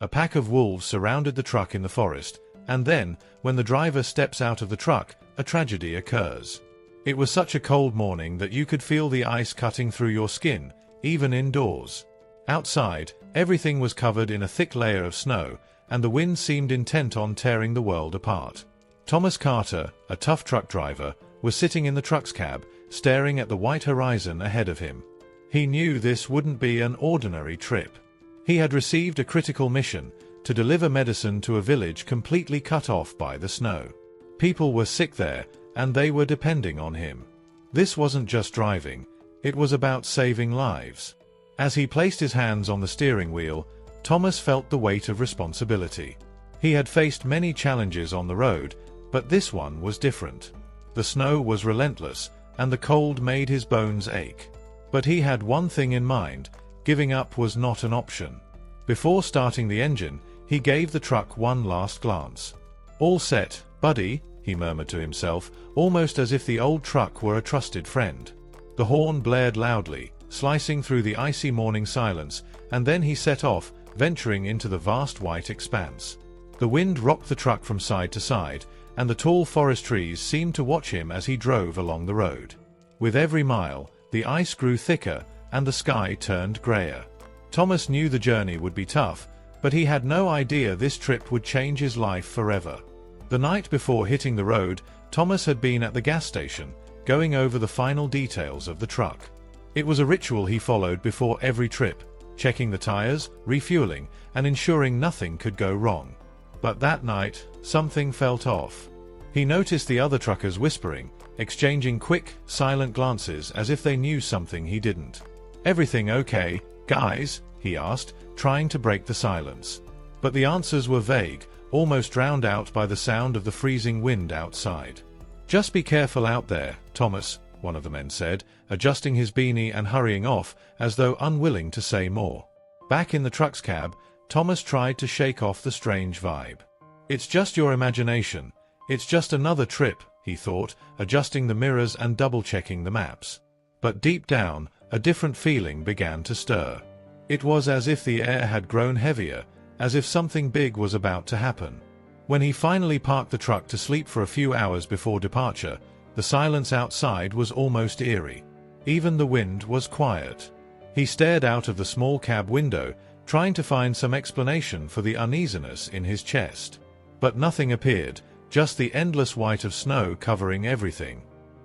A pack of wolves surrounded the truck in the forest, and then, when the driver steps out of the truck, a tragedy occurs. It was such a cold morning that you could feel the ice cutting through your skin, even indoors. Outside, everything was covered in a thick layer of snow, and the wind seemed intent on tearing the world apart. Thomas Carter, a tough truck driver, was sitting in the truck's cab, staring at the white horizon ahead of him. He knew this wouldn't be an ordinary trip. He had received a critical mission to deliver medicine to a village completely cut off by the snow. People were sick there, and they were depending on him. This wasn't just driving, it was about saving lives. As he placed his hands on the steering wheel, Thomas felt the weight of responsibility. He had faced many challenges on the road, but this one was different. The snow was relentless, and the cold made his bones ache. But he had one thing in mind: giving up was not an option. Before starting the engine, he gave the truck one last glance. "All set, buddy," he murmured to himself, almost as if the old truck were a trusted friend. The horn blared loudly, slicing through the icy morning silence, and then he set off, venturing into the vast white expanse. The wind rocked the truck from side to side, and the tall forest trees seemed to watch him as he drove along the road. With every mile, the ice grew thicker, and the sky turned grayer. Thomas knew the journey would be tough, but he had no idea this trip would change his life forever. The night before hitting the road, Thomas had been at the gas station, going over the final details of the truck. It was a ritual he followed before every trip, checking the tires, refueling, and ensuring nothing could go wrong. But that night, something felt off. He noticed the other truckers whispering, exchanging quick, silent glances as if they knew something he didn't. "Everything okay, guys?" he asked, trying to break the silence. But the answers were vague, almost drowned out by the sound of the freezing wind outside. "Just be careful out there, Thomas," one of the men said, adjusting his beanie and hurrying off, as though unwilling to say more. Back in the truck's cab, Thomas tried to shake off the strange vibe. "It's just your imagination. It's just another trip," he thought, adjusting the mirrors and double-checking the maps. But deep down, a different feeling began to stir. It was as if the air had grown heavier, as if something big was about to happen. When he finally parked the truck to sleep for a few hours before departure, the silence outside was almost eerie. Even the wind was quiet. He stared out of the small cab window, trying to find some explanation for the uneasiness in his chest. But nothing appeared, just the endless white of snow covering everything.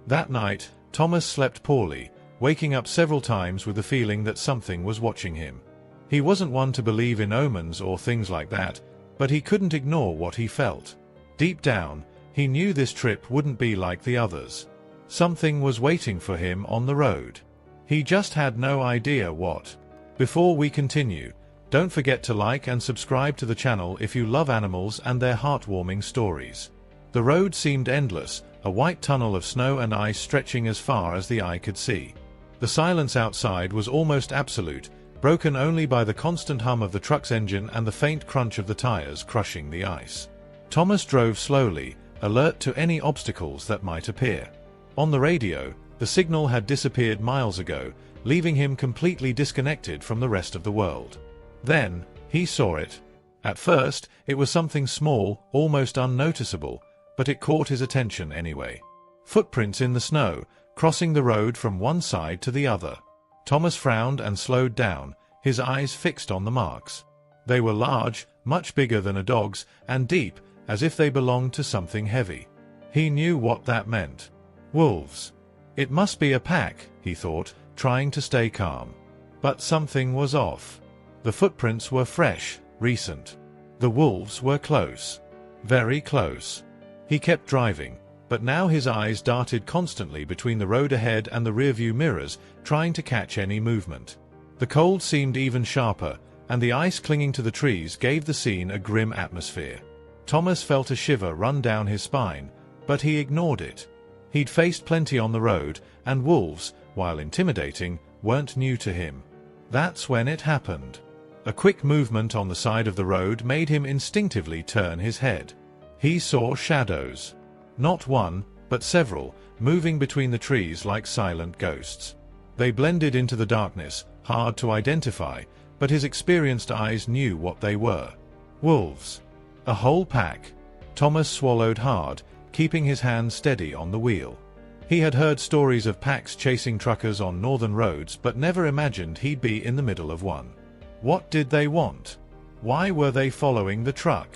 That night, Thomas slept poorly, waking up several times with the feeling that something was watching him. He wasn't one to believe in omens or things like that, but he couldn't ignore what he felt. Deep down, he knew this trip wouldn't be like the others. Something was waiting for him on the road. He just had no idea what. Before we continue, don't forget to like and subscribe to the channel if you love animals and their heartwarming stories. The road seemed endless, a white tunnel of snow and ice stretching as far as the eye could see. The silence outside was almost absolute, broken only by the constant hum of the truck's engine and the faint crunch of the tires crushing the ice. Thomas drove slowly, alert to any obstacles that might appear. On the radio, the signal had disappeared miles ago, leaving him completely disconnected from the rest of the world. Then, he saw it. At first, it was something small, almost unnoticeable, but it caught his attention anyway. Footprints in the snow, crossing the road from one side to the other. Thomas frowned and slowed down, his eyes fixed on the marks. They were large, much bigger than a dog's, and deep, as if they belonged to something heavy. He knew what that meant. Wolves. It must be a pack, he thought, trying to stay calm. But something was off. The footprints were fresh, recent. The wolves were close. Very close. He kept driving, but now his eyes darted constantly between the road ahead and the rearview mirrors, trying to catch any movement. The cold seemed even sharper, and the ice clinging to the trees gave the scene a grim atmosphere. Thomas felt a shiver run down his spine, but he ignored it. He'd faced plenty on the road, and wolves, while intimidating, weren't new to him. That's when it happened. A quick movement on the side of the road made him instinctively turn his head. He saw shadows. Not one, but several, moving between the trees like silent ghosts. They blended into the darkness, hard to identify, but his experienced eyes knew what they were. Wolves. A whole pack. Thomas swallowed hard, keeping his hand steady on the wheel. He had heard stories of packs chasing truckers on northern roads, but never imagined he'd be in the middle of one. What did they want? Why were they following the truck?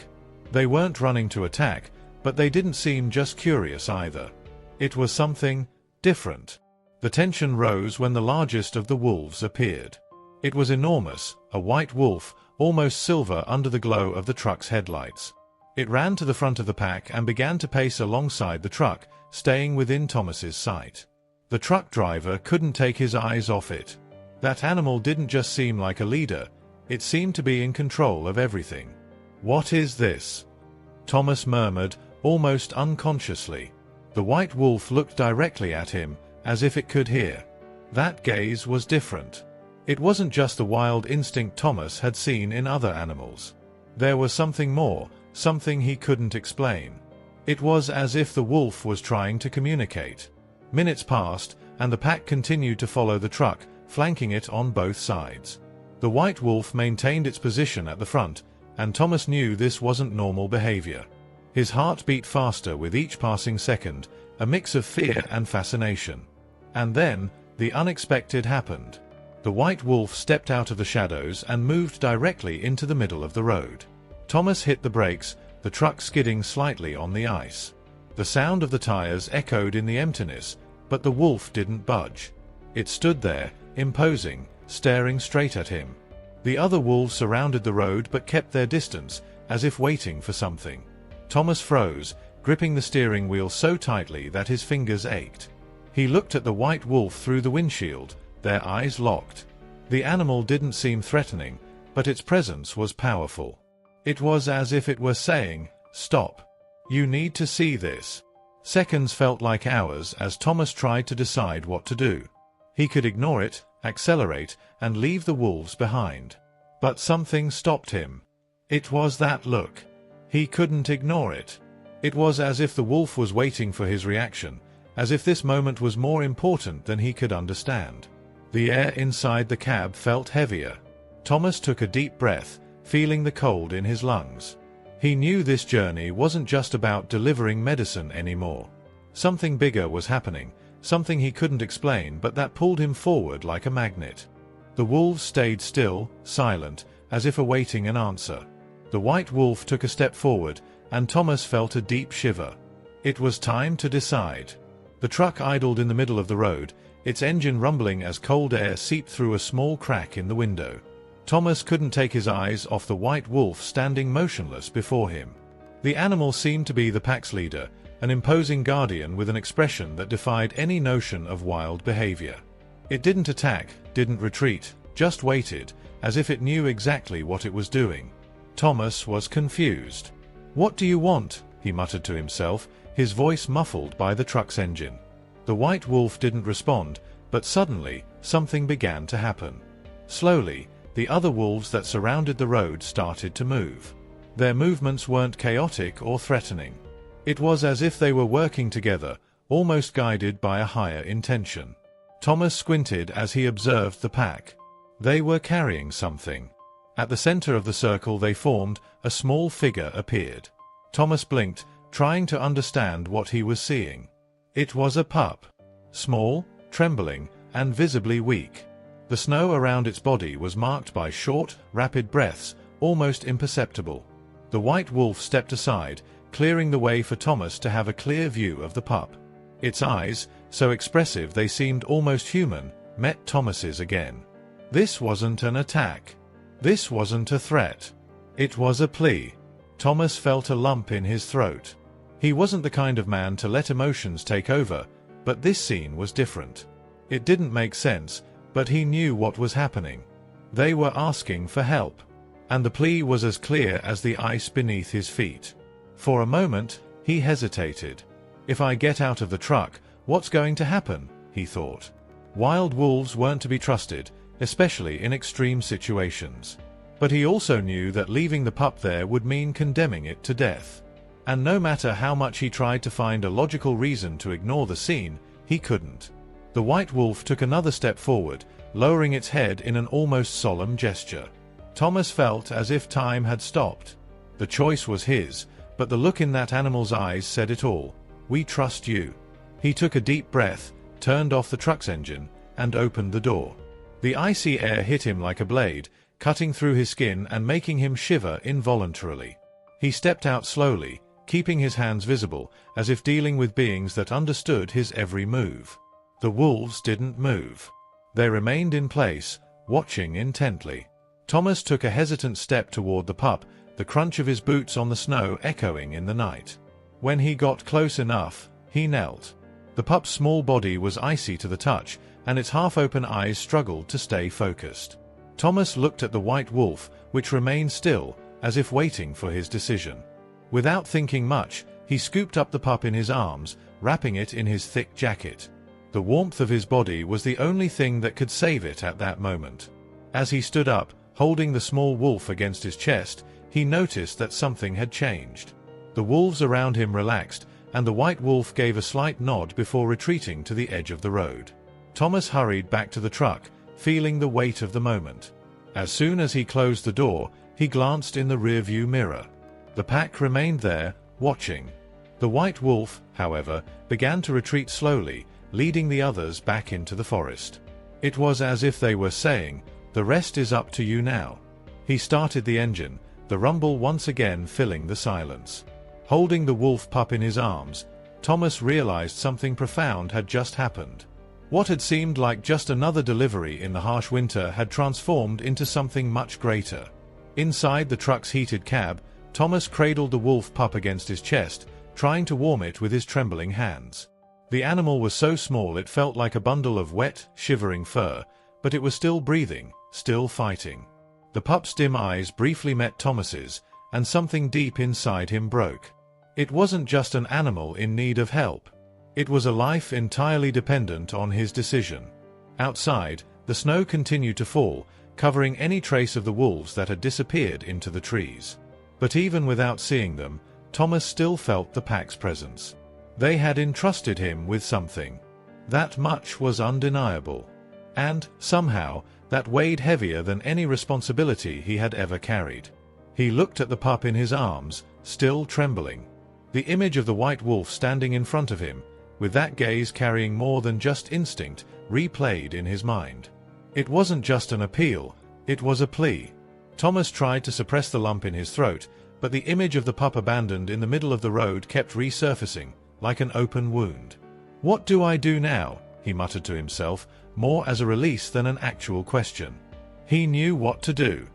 They weren't running to attack, but they didn't seem just curious either. It was something different. The tension rose when the largest of the wolves appeared. It was enormous, a white wolf, almost silver under the glow of the truck's headlights. It ran to the front of the pack and began to pace alongside the truck, staying within Thomas's sight. The truck driver couldn't take his eyes off it. That animal didn't just seem like a leader, it seemed to be in control of everything. "What is this?" Thomas murmured, almost unconsciously. The white wolf looked directly at him, as if it could hear. That gaze was different. It wasn't just the wild instinct Thomas had seen in other animals. There was something more, something he couldn't explain. It was as if the wolf was trying to communicate. Minutes passed, and the pack continued to follow the truck, flanking it on both sides. The white wolf maintained its position at the front, and Thomas knew this wasn't normal behavior. His heart beat faster with each passing second, a mix of fear and fascination. And then, the unexpected happened. The white wolf stepped out of the shadows and moved directly into the middle of the road. Thomas hit the brakes, the truck skidding slightly on the ice. The sound of the tires echoed in the emptiness, but the wolf didn't budge. It stood there, imposing, staring straight at him. The other wolves surrounded the road but kept their distance, as if waiting for something. Thomas froze, gripping the steering wheel so tightly that his fingers ached. He looked at the white wolf through the windshield, their eyes locked. The animal didn't seem threatening, but its presence was powerful. It was as if it were saying, "Stop. You need to see this." Seconds felt like hours as Thomas tried to decide what to do. He could ignore it, accelerate, and leave the wolves behind. But something stopped him. It was that look. He couldn't ignore it. It was as if the wolf was waiting for his reaction, as if this moment was more important than he could understand. The air inside the cab felt heavier. Thomas took a deep breath, feeling the cold in his lungs. He knew this journey wasn't just about delivering medicine anymore. Something bigger was happening, something he couldn't explain but that pulled him forward like a magnet. The wolves stayed still, silent, as if awaiting an answer. The white wolf took a step forward, and Thomas felt a deep shiver. It was time to decide. The truck idled in the middle of the road, its engine rumbling as cold air seeped through a small crack in the window. Thomas couldn't take his eyes off the white wolf standing motionless before him. The animal seemed to be the pack's leader, an imposing guardian with an expression that defied any notion of wild behavior. It didn't attack, didn't retreat, just waited, as if it knew exactly what it was doing. Thomas was confused. "What do you want?" he muttered to himself, his voice muffled by the truck's engine. The white wolf didn't respond, but suddenly, something began to happen. Slowly, the other wolves that surrounded the road started to move. Their movements weren't chaotic or threatening. It was as if they were working together, almost guided by a higher intention. Thomas squinted as he observed the pack. They were carrying something. At the center of the circle they formed, a small figure appeared. Thomas blinked, trying to understand what he was seeing. It was a pup. Small, trembling, and visibly weak. The snow around its body was marked by short, rapid breaths, almost imperceptible. The white wolf stepped aside, clearing the way for Thomas to have a clear view of the pup. Its eyes, so expressive they seemed almost human, met Thomas's again. This wasn't an attack. This wasn't a threat. It was a plea. Thomas felt a lump in his throat. He wasn't the kind of man to let emotions take over, but this scene was different. It didn't make sense, but he knew what was happening. They were asking for help. And the plea was as clear as the ice beneath his feet. For a moment, he hesitated. If I get out of the truck, what's going to happen? He thought. Wild wolves weren't to be trusted, especially in extreme situations. But he also knew that leaving the pup there would mean condemning it to death. And no matter how much he tried to find a logical reason to ignore the scene, he couldn't. The white wolf took another step forward, lowering its head in an almost solemn gesture. Thomas felt as if time had stopped. The choice was his, but the look in that animal's eyes said it all. "We trust you." He took a deep breath, turned off the truck's engine, and opened the door. The icy air hit him like a blade, cutting through his skin and making him shiver involuntarily. He stepped out slowly, keeping his hands visible, as if dealing with beings that understood his every move. The wolves didn't move. They remained in place, watching intently. Thomas took a hesitant step toward the pup, the crunch of his boots on the snow echoing in the night. When he got close enough, he knelt. The pup's small body was icy to the touch, and its half-open eyes struggled to stay focused. Thomas looked at the white wolf, which remained still, as if waiting for his decision. Without thinking much, he scooped up the pup in his arms, wrapping it in his thick jacket. The warmth of his body was the only thing that could save it at that moment. As he stood up, holding the small wolf against his chest, he noticed that something had changed. The wolves around him relaxed, and the white wolf gave a slight nod before retreating to the edge of the road. Thomas hurried back to the truck, feeling the weight of the moment. As soon as he closed the door, he glanced in the rearview mirror. The pack remained there, watching. The white wolf, however, began to retreat slowly, leading the others back into the forest. It was as if they were saying, "The rest is up to you now." He started the engine, the rumble once again filling the silence. Holding the wolf pup in his arms, Thomas realized something profound had just happened. What had seemed like just another delivery in the harsh winter had transformed into something much greater. Inside the truck's heated cab, Thomas cradled the wolf pup against his chest, trying to warm it with his trembling hands. The animal was so small it felt like a bundle of wet, shivering fur, but it was still breathing, still fighting. The pup's dim eyes briefly met Thomas's, and something deep inside him broke. It wasn't just an animal in need of help. It was a life entirely dependent on his decision. Outside, the snow continued to fall, covering any trace of the wolves that had disappeared into the trees. But even without seeing them, Thomas still felt the pack's presence. They had entrusted him with something. That much was undeniable. And, somehow, that weighed heavier than any responsibility he had ever carried. He looked at the pup in his arms, still trembling. The image of the white wolf standing in front of him, with that gaze carrying more than just instinct, replayed in his mind. It wasn't just an appeal, it was a plea. Thomas tried to suppress the lump in his throat, but the image of the pup abandoned in the middle of the road kept resurfacing, like an open wound. "What do I do now?" he muttered to himself, more as a release than an actual question. He knew what to do.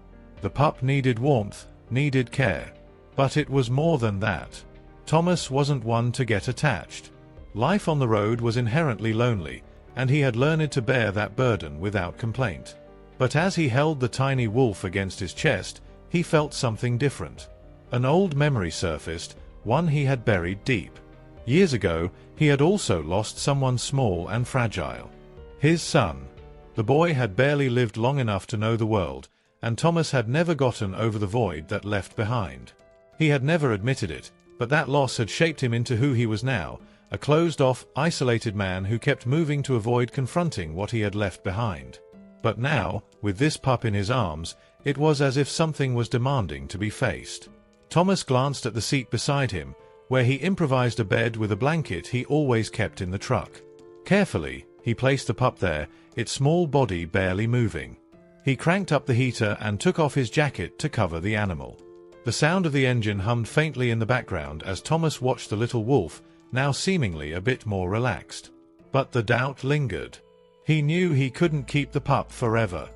The pup needed warmth, needed care. But it was more than that. Thomas wasn't one to get attached. Life on the road was inherently lonely, and he had learned to bear that burden without complaint. But as he held the tiny wolf against his chest, he felt something different. An old memory surfaced, one he had buried deep. Years ago, he had also lost someone small and fragile. His son. The boy had barely lived long enough to know the world, and Thomas had never gotten over the void that left behind. He had never admitted it, but that loss had shaped him into who he was now, a closed-off, isolated man who kept moving to avoid confronting what he had left behind. But now, with this pup in his arms, it was as if something was demanding to be faced. Thomas glanced at the seat beside him, where he improvised a bed with a blanket he always kept in the truck. Carefully, he placed the pup there, its small body barely moving. He cranked up the heater and took off his jacket to cover the animal. The sound of the engine hummed faintly in the background as Thomas watched the little wolf, now seemingly a bit more relaxed. But the doubt lingered. He knew he couldn't keep the pup forever.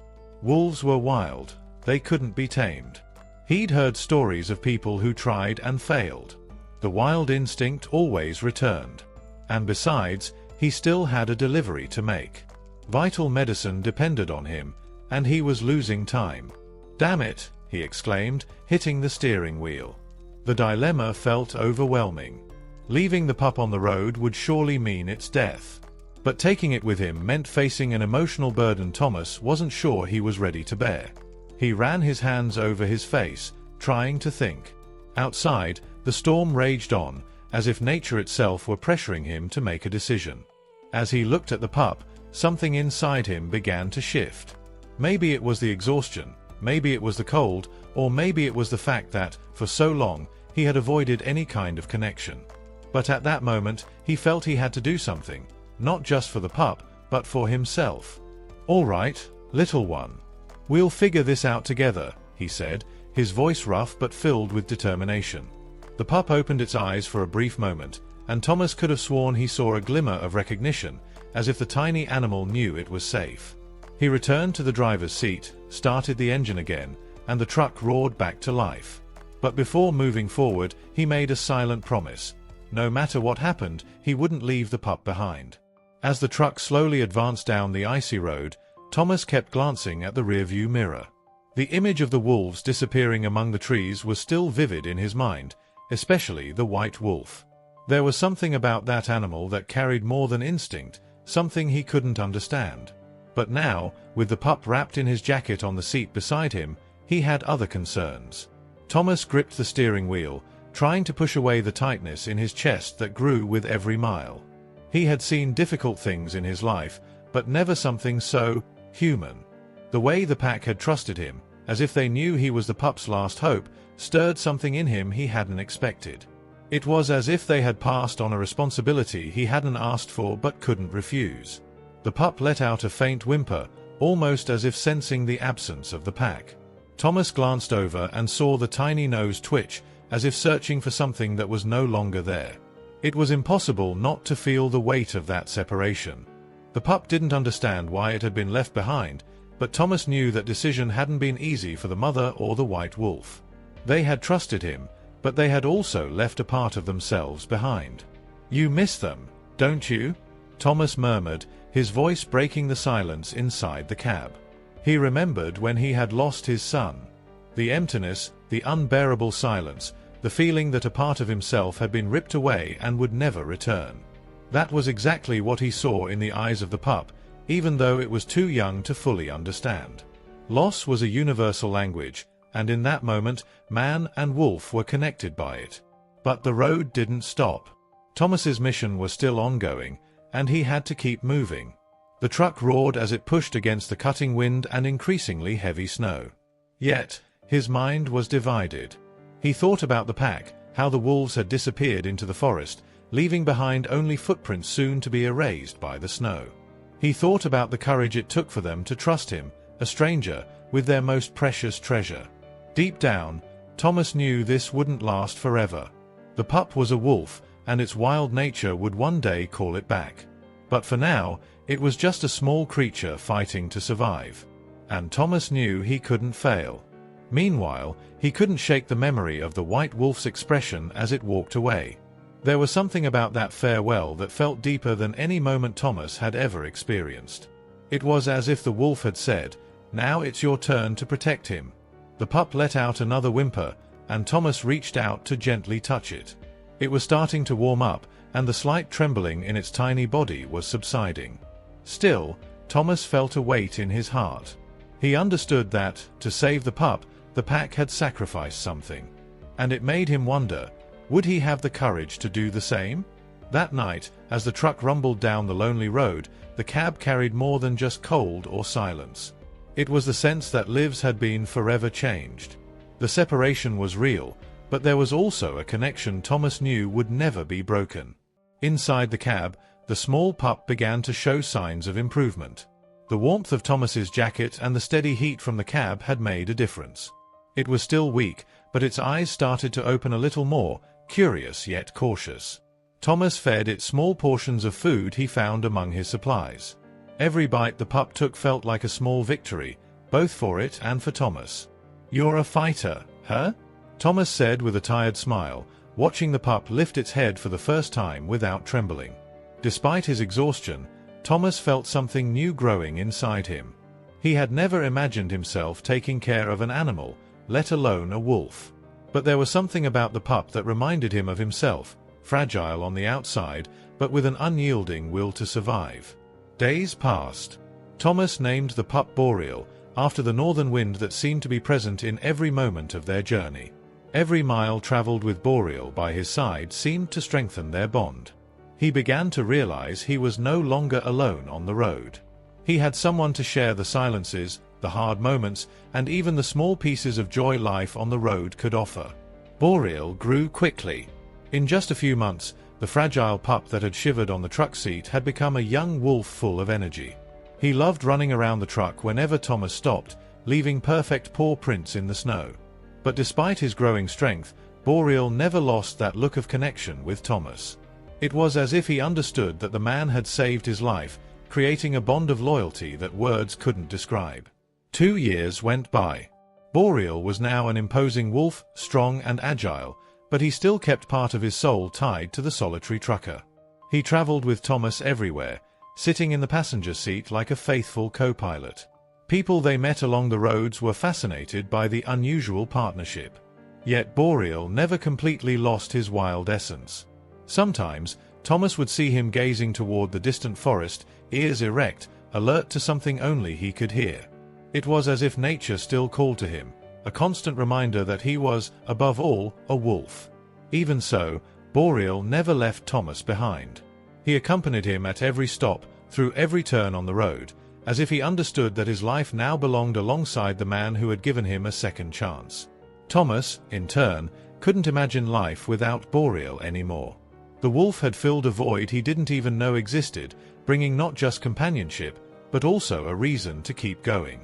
Wolves were wild. They couldn't be tamed. He'd heard stories of people who tried and failed. The wild instinct always returned. And besides, he still had a delivery to make. Vital medicine depended on him, and he was losing time. "Damn it," he exclaimed, hitting the steering wheel. The dilemma felt overwhelming. Leaving the pup on the road would surely mean its death. But taking it with him meant facing an emotional burden Thomas wasn't sure he was ready to bear. He ran his hands over his face, trying to think. Outside, the storm raged on, as if nature itself were pressuring him to make a decision. As he looked at the pup, something inside him began to shift. Maybe it was the exhaustion, Maybe it was the cold, or maybe it was the fact that, for so long, he had avoided any kind of connection. But at that moment, he felt he had to do something, not just for the pup, but for himself. "All right, little one. We'll figure this out together," he said, his voice rough but filled with determination. The pup opened its eyes for a brief moment, and Thomas could have sworn he saw a glimmer of recognition, as if the tiny animal knew it was safe. He returned to the driver's seat, started the engine again, and the truck roared back to life. But before moving forward, he made a silent promise. No matter what happened, he wouldn't leave the pup behind. As the truck slowly advanced down the icy road, Thomas kept glancing at the rearview mirror. The image of the wolves disappearing among the trees was still vivid in his mind, especially the white wolf. There was something about that animal that carried more than instinct, something he couldn't understand. But now, with the pup wrapped in his jacket on the seat beside him, he had other concerns. Thomas gripped the steering wheel, trying to push away the tightness in his chest that grew with every mile. He had seen difficult things in his life, but never something so human. The way the pack had trusted him, as if they knew he was the pup's last hope, stirred something in him he hadn't expected. It was as if they had passed on a responsibility he hadn't asked for but couldn't refuse. The pup let out a faint whimper, almost as if sensing the absence of the pack. Thomas glanced over and saw the tiny nose twitch, as if searching for something that was no longer there. It was impossible not to feel the weight of that separation. The pup didn't understand why it had been left behind, but Thomas knew that decision hadn't been easy for the mother or the white wolf. They had trusted him, but they had also left a part of themselves behind. "You miss them, don't you?" Thomas murmured, his voice breaking the silence inside the cab. He remembered when he had lost his son. The emptiness, the unbearable silence, the feeling that a part of himself had been ripped away and would never return. That was exactly what he saw in the eyes of the pup, even though it was too young to fully understand. Loss was a universal language, and in that moment, man and wolf were connected by it. But the road didn't stop. Thomas's mission was still ongoing, and he had to keep moving. The truck roared as it pushed against the cutting wind and increasingly heavy snow. Yet, his mind was divided. He thought about the pack, how the wolves had disappeared into the forest, leaving behind only footprints soon to be erased by the snow. He thought about the courage it took for them to trust him, a stranger, with their most precious treasure. Deep down, Thomas knew this wouldn't last forever. The pup was a wolf, and its wild nature would one day call it back. But for now, it was just a small creature fighting to survive. And Thomas knew he couldn't fail. Meanwhile, he couldn't shake the memory of the white wolf's expression as it walked away. There was something about that farewell that felt deeper than any moment Thomas had ever experienced. It was as if the wolf had said, "Now it's your turn to protect him." The pup let out another whimper, and Thomas reached out to gently touch it. It was starting to warm up, and the slight trembling in its tiny body was subsiding. Still, Thomas felt a weight in his heart. He understood that, to save the pup, the pack had sacrificed something. And it made him wonder, would he have the courage to do the same? That night, as the truck rumbled down the lonely road, the cab carried more than just cold or silence. It was the sense that lives had been forever changed. The separation was real, but there was also a connection Thomas knew would never be broken. Inside the cab, the small pup began to show signs of improvement. The warmth of Thomas's jacket and the steady heat from the cab had made a difference. It was still weak, but its eyes started to open a little more, curious yet cautious. Thomas fed it small portions of food he found among his supplies. Every bite the pup took felt like a small victory, both for it and for Thomas. "You're a fighter, huh?" Thomas said with a tired smile, watching the pup lift its head for the first time without trembling. Despite his exhaustion, Thomas felt something new growing inside him. He had never imagined himself taking care of an animal, let alone a wolf. But there was something about the pup that reminded him of himself, fragile on the outside, but with an unyielding will to survive. Days passed. Thomas named the pup Boreal, after the northern wind that seemed to be present in every moment of their journey. Every mile traveled with Boreal by his side seemed to strengthen their bond. He began to realize he was no longer alone on the road. He had someone to share the silences, the hard moments, and even the small pieces of joy life on the road could offer. Boreal grew quickly. In just a few months, the fragile pup that had shivered on the truck seat had become a young wolf full of energy. He loved running around the truck whenever Thomas stopped, leaving perfect paw prints in the snow. But despite his growing strength, Boreal never lost that look of connection with Thomas. It was as if he understood that the man had saved his life, creating a bond of loyalty that words couldn't describe. 2 years went by. Boreal was now an imposing wolf, strong and agile, but he still kept part of his soul tied to the solitary trucker. He traveled with Thomas everywhere, sitting in the passenger seat like a faithful co-pilot. People they met along the roads were fascinated by the unusual partnership. Yet Boreal never completely lost his wild essence. Sometimes, Thomas would see him gazing toward the distant forest, ears erect, alert to something only he could hear. It was as if nature still called to him, a constant reminder that he was, above all, a wolf. Even so, Boreal never left Thomas behind. He accompanied him at every stop, through every turn on the road, as if he understood that his life now belonged alongside the man who had given him a second chance. Thomas, in turn, couldn't imagine life without Boreal anymore. The wolf had filled a void he didn't even know existed, bringing not just companionship, but also a reason to keep going.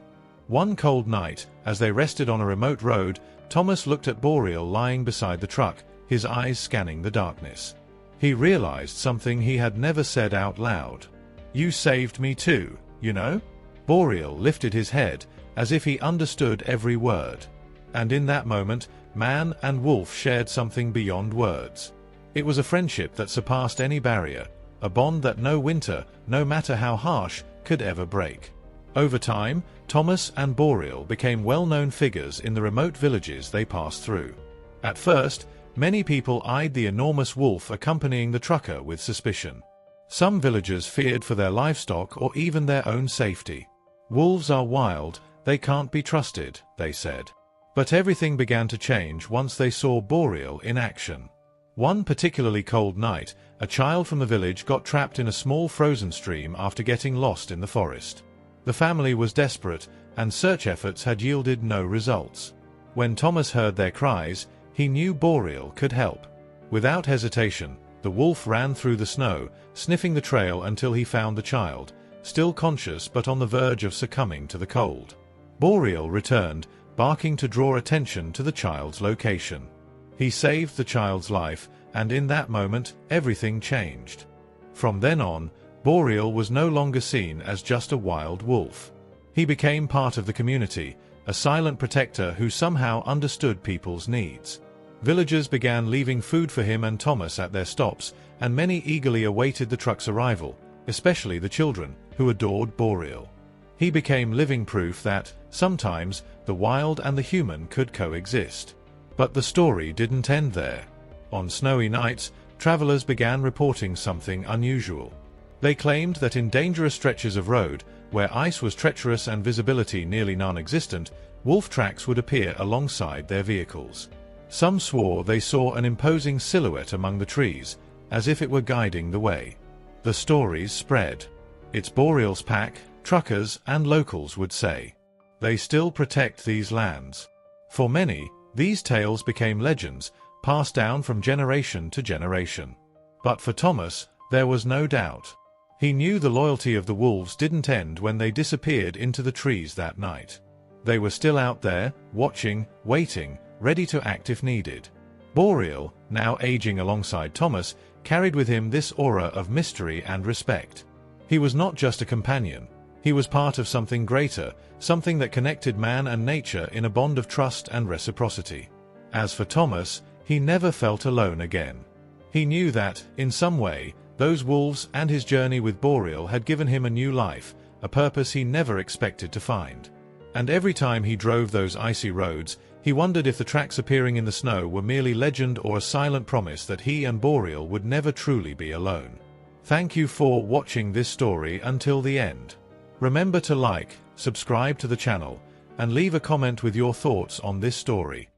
One cold night, as they rested on a remote road, Thomas looked at Boreal lying beside the truck, his eyes scanning the darkness. He realized something he had never said out loud. "You saved me too, you know?" Boreal lifted his head, as if he understood every word. And in that moment, man and wolf shared something beyond words. It was a friendship that surpassed any barrier, a bond that no winter, no matter how harsh, could ever break. Over time, Thomas and Boreal became well-known figures in the remote villages they passed through. At first, many people eyed the enormous wolf accompanying the trucker with suspicion. Some villagers feared for their livestock or even their own safety. "Wolves are wild, they can't be trusted," they said. But everything began to change once they saw Boreal in action. One particularly cold night, a child from the village got trapped in a small frozen stream after getting lost in the forest. The family was desperate, and search efforts had yielded no results. When Thomas heard their cries, he knew Boreal could help. Without hesitation, the wolf ran through the snow, sniffing the trail until he found the child, still conscious but on the verge of succumbing to the cold. Boreal returned, barking to draw attention to the child's location. He saved the child's life, and in that moment, everything changed. From then on, Boreal was no longer seen as just a wild wolf. He became part of the community, a silent protector who somehow understood people's needs. Villagers began leaving food for him and Thomas at their stops, and many eagerly awaited the truck's arrival, especially the children, who adored Boreal. He became living proof that, sometimes, the wild and the human could coexist. But the story didn't end there. On snowy nights, travelers began reporting something unusual. They claimed that in dangerous stretches of road, where ice was treacherous and visibility nearly non-existent, wolf tracks would appear alongside their vehicles. Some swore they saw an imposing silhouette among the trees, as if it were guiding the way. The stories spread. "It's Boreal's pack," truckers and locals would say. "They still protect these lands." For many, these tales became legends, passed down from generation to generation. But for Thomas, there was no doubt. He knew the loyalty of the wolves didn't end when they disappeared into the trees that night. They were still out there, watching, waiting, ready to act if needed. Boreal, now aging alongside Thomas, carried with him this aura of mystery and respect. He was not just a companion. He was part of something greater, something that connected man and nature in a bond of trust and reciprocity. As for Thomas, he never felt alone again. He knew that, in some way, those wolves and his journey with Boreal had given him a new life, a purpose he never expected to find. And every time he drove those icy roads, he wondered if the tracks appearing in the snow were merely legend or a silent promise that he and Boreal would never truly be alone. Thank you for watching this story until the end. Remember to like, subscribe to the channel, and leave a comment with your thoughts on this story.